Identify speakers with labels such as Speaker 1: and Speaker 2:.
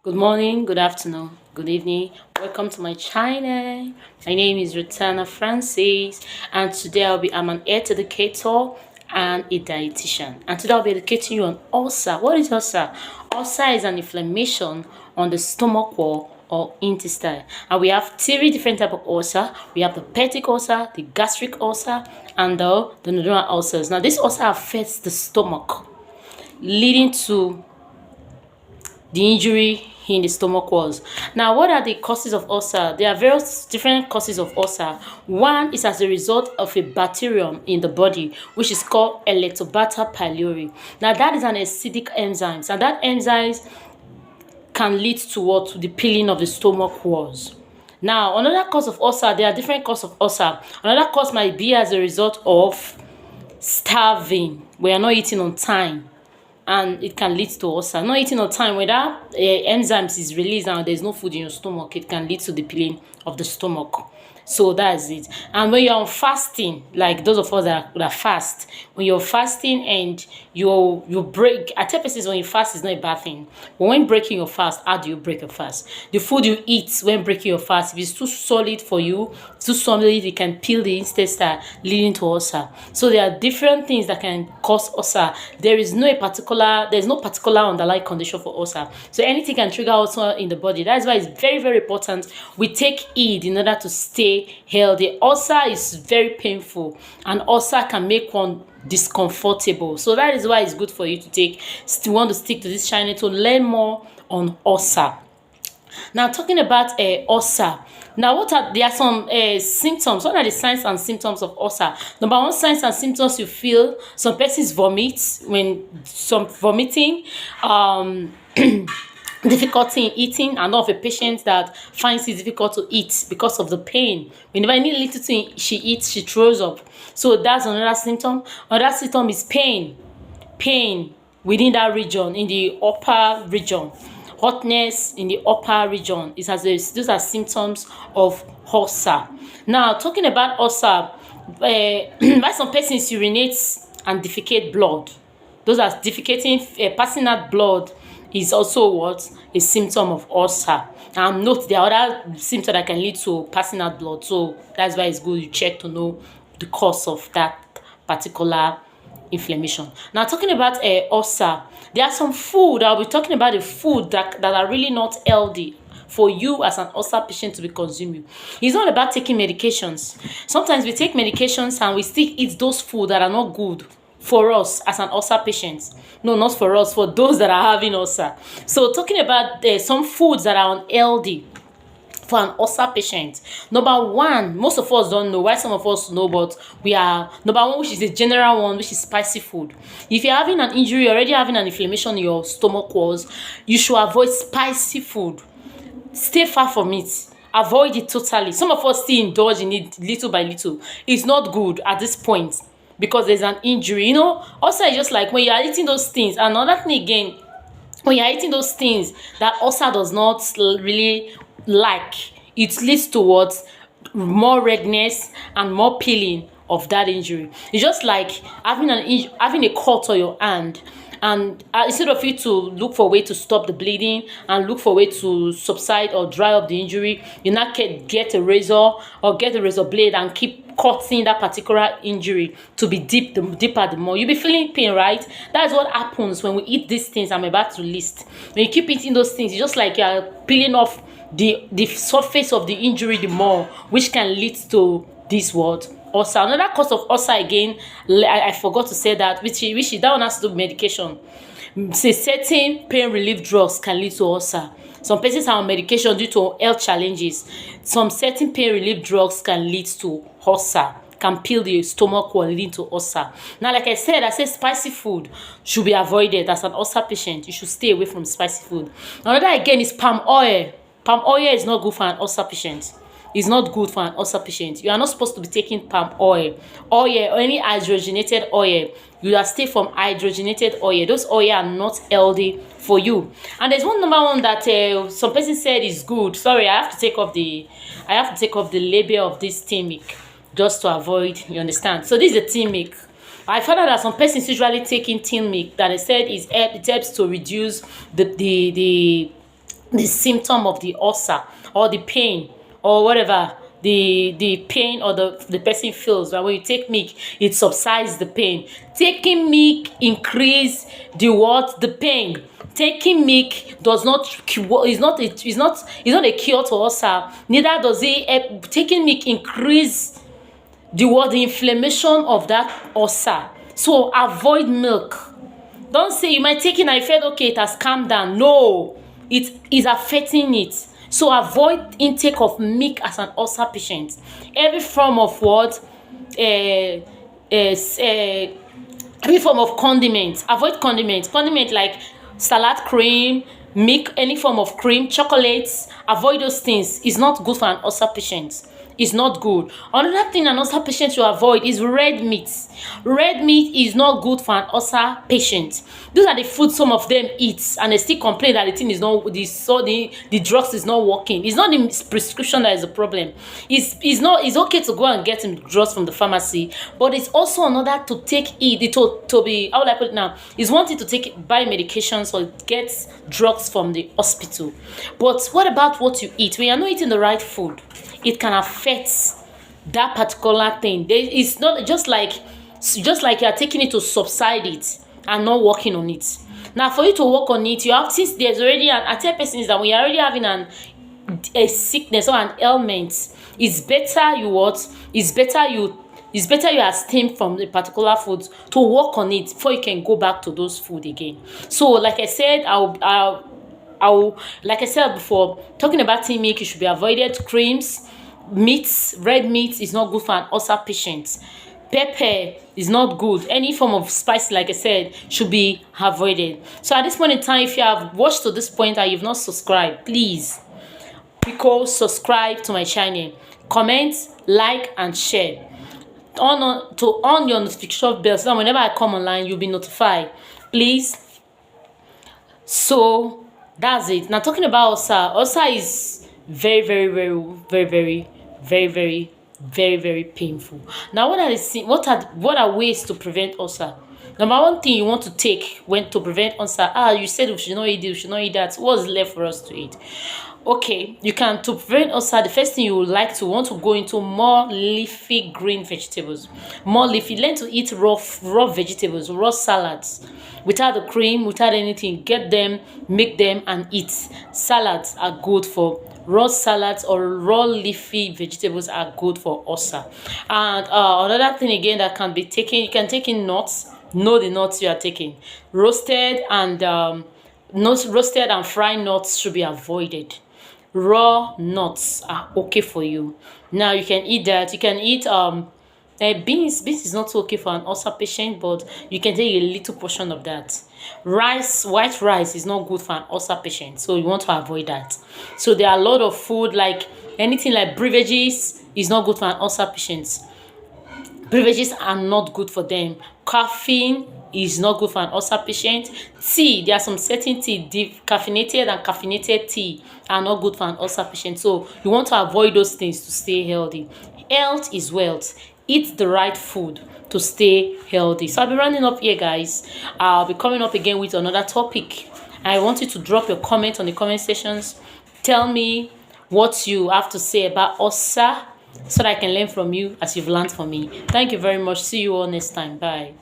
Speaker 1: Good morning, good afternoon, good evening. Welcome to my channel. My name is Rutana Francis, and today I'm an health educator and a dietitian. And today I'll be educating you on ulcer. What is ulcer? Ulcer is an inflammation on the stomach wall or intestine. And we have three different types of ulcer. We have the peptic ulcer, the gastric ulcer, and the duodenal ulcers. Now, this ulcer affects the stomach, leading to the injury in the stomach walls. Now, what are the causes of ulcer? There are various different causes of ulcer. One is as a result of a bacterium in the body, which is called Helicobacter pylori. Now, that is an acidic enzyme, and that enzyme can lead to what? To the peeling of the stomach walls. Now, another cause of ulcer, there are different causes of ulcer. Another cause might be as a result of starving. We are not eating on time, and it can lead to ulcer. Not eating on time, when that enzymes is released and there's no food in your stomach, it can lead to the peeling of the stomach. So that's it. And when you're on fasting, like those of us that fast, when you're fasting and you break, I tell persons when you fast is not a bad thing. But when breaking your fast, how do you break your fast? The food you eat when breaking your fast, if it's too solid for you, too solid, it can peel the intestine, leading to ulcer. So there are different things that can cause ulcer. There's no particular underlying condition for ulcer. So anything can trigger ulcer in the body. That's why it's very, very important we take heed in order to stay healthy. Ulcer is very painful, and ulcer can make one discomfortable. So that is why it's good for you to want to stick to this channel to learn more on ulcer. Now, talking about ulcer. Now, there are some symptoms. What are the signs and symptoms of ulcer? Number one, signs and symptoms you feel. Some persons vomit some vomiting. Difficulty in eating. I know of a patient that finds it difficult to eat because of the pain. Whenever any little thing she eats, she throws up. So that's another symptom. Another symptom is pain. Pain within that region, in the upper region. Hotness in the upper region. Those are symptoms of ulcer. Now, talking about ulcer, why some persons urinate and defecate blood. Those are defecating, passing out blood is also what? A symptom of ulcer. And note there are other symptoms that can lead to passing out blood. So that's why it's good you check to know the cause of that particular inflammation. Now, talking about ulcer, there are some food. I'll be talking about the food that are really not healthy for you as an ulcer patient to be consuming. It's not about taking medications. Sometimes we take medications and we still eat those food that are not good for us as an ulcer patient. No, not for us, for those that are having ulcer. So talking about some foods that are unhealthy for an ulcer patient. Number one, most of us don't know, why some of us know, but we are number one, which is the general one, which is spicy food. If you're having an injury, already having an inflammation in your stomach walls, you should avoid spicy food. Stay far from it. Avoid it totally. Some of us still indulge in it little by little. It's not good at this point because there's an injury. Also, it's just like when you are eating those things. Another thing again, when you're eating those things that ulcer does not really like, it leads towards more redness and more peeling of that injury. It's just like having a cut on your hand, and instead of you to look for a way to stop the bleeding and look for a way to subside or dry up the injury, you now get a razor or get a razor blade and keep cutting that particular injury to be deeper the more. You'll be feeling pain, right? That's what happens when we eat these things I'm about to list. When you keep eating those things, it's just like you're peeling off the surface of the injury the more, which can lead to this word ulcer. Another cause of ulcer again, I forgot to say that, which that one has to do with medication. Say certain pain relief drugs can lead to ulcer. Some patients are on medication due to health challenges. Some certain pain relief drugs can lead to ulcer, can peel the stomach wall, leading to ulcer. Now, like I said spicy food should be avoided. As an ulcer patient, you should stay away from spicy food. Another again is palm oil. Palm oil is not good for an ulcer patient. It's not good for an ulcer patient. You are not supposed to be taking palm oil or any hydrogenated oil. You are stay from hydrogenated oil. Those oil are not healthy for you. And there's number one that some person said is good. Sorry, I have to take off the label of this tea milk just to avoid. You understand? So this is the tea milk. I found out that some persons usually taking tea milk that they said it helps to reduce the the symptom of the ulcer or the pain or whatever the pain or the person feels. Right? When you take milk, it subsides the pain. Taking milk increase the pain. Taking milk does not cure, is not a cure to ulcer. Neither does it taking milk increase the inflammation of that ulcer. So avoid milk. Don't say you might take it and I felt okay, it has calmed down. No, it is affecting it. So avoid intake of milk as an ulcer patient. Every form of what? Uh, every form of condiment. Avoid condiment. Condiment like salad cream, milk, any form of cream, chocolates. Avoid those things. It's not good for an ulcer patient. Is not good. Another thing an ulcer patient should avoid is red meat. Red meat is not good for an ulcer patient. Those are the foods some of them eat and they still complain that the thing is not the drugs is not working. It's not the prescription that is the problem. It's okay to go and get some drugs from the pharmacy, but it's also another to take it to be, how would I put it now? It's one thing to buy medications or get drugs from the hospital. But what about what you eat? When you're not eating the right food, it can affect that particular thing. It's not just like you are taking it to subside it and not working on it. Now, for you to work on it, you have, since there's already I tell persons that when you're already having a sickness or an ailment, it's better you abstain from the particular foods to work on it before you can go back to those food again. So, like I said, like I said before, talking about tea milk, it should be avoided. Creams, meats, red meat is not good for an ulcer patient. Pepper is not good. Any form of spice, like I said, should be avoided. So at this point in time, if you have watched to this point and you've not subscribed, please subscribe to my channel, comment, like, and share. On your notification bell so that whenever I come online, you'll be notified. Please. So that's it. Now, talking about ulcer. Ulcer is very, very, very, very, very, very, very, very, very painful. Now, what are ways to prevent ulcer? Number one thing you want to take when to prevent ulcer. You said we should not eat this, we should not eat that. What's left for us to eat? Okay, you can, to prevent ulcer, the first thing you would want to go into more leafy green vegetables. More leafy. Learn to eat raw vegetables, raw salads, without the cream, without anything. Get them, make them, and eat. Salads are good for raw salads, or raw leafy vegetables are good for ulcer. And another thing again that can be taken, you can take in nuts. Know the nuts you are taking. Roasted and fried nuts should be avoided. Raw nuts are okay for you. Now you can eat that. You can eat beans. Beans is not so okay for an ulcer patient, but you can take a little portion of that. Rice, white rice is not good for an ulcer patient, so you want to avoid that. So there are a lot of food, like anything like beverages is not good for an ulcer patient. Beverages are not good for them. Caffeine is not good for an ulcer patient. Tea, there are some certain tea, decaffeinated and caffeinated tea are not good for an ulcer patient. So you want to avoid those things to stay healthy. Health is wealth. Eat the right food to stay healthy. So I'll be rounding up here, guys. I'll be coming up again with another topic. I want you to drop your comment on the comment sections. Tell me what you have to say about ulcer, so that I can learn from you as you've learned from me. Thank you very much. See you all next time. Bye.